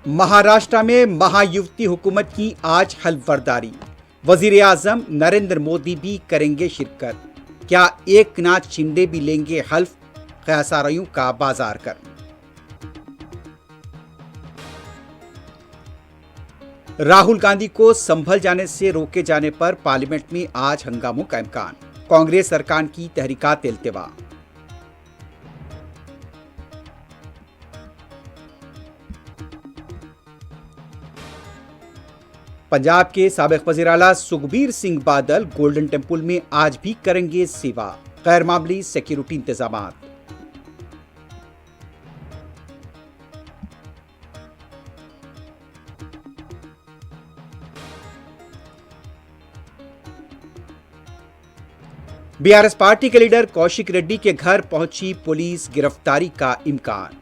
महाराष्ट्र में महायुति हुकूमत की आज हल्फबर्दारी। वजीर आजम नरेंद्र मोदी भी करेंगे शिरकत। क्या एकनाथ शिंदे भी लेंगे हल्फ? ख्यासारियों का बाजार कर। राहुल गांधी को संभल जाने से रोके जाने पर पार्लियामेंट में आज हंगामों का इम्कान। कांग्रेस सरकार की तहरीकात इल्तिवा। पंजाब के साबिक वज़ीर आला सुखबीर सिंह बादल गोल्डन टेम्पल में आज भी करेंगे सेवा। गैर मामूली सिक्योरिटी इंतजामात। बीआरएस पार्टी के लीडर कौशिक रेड्डी के घर पहुंची पुलिस, गिरफ्तारी का इम्कान।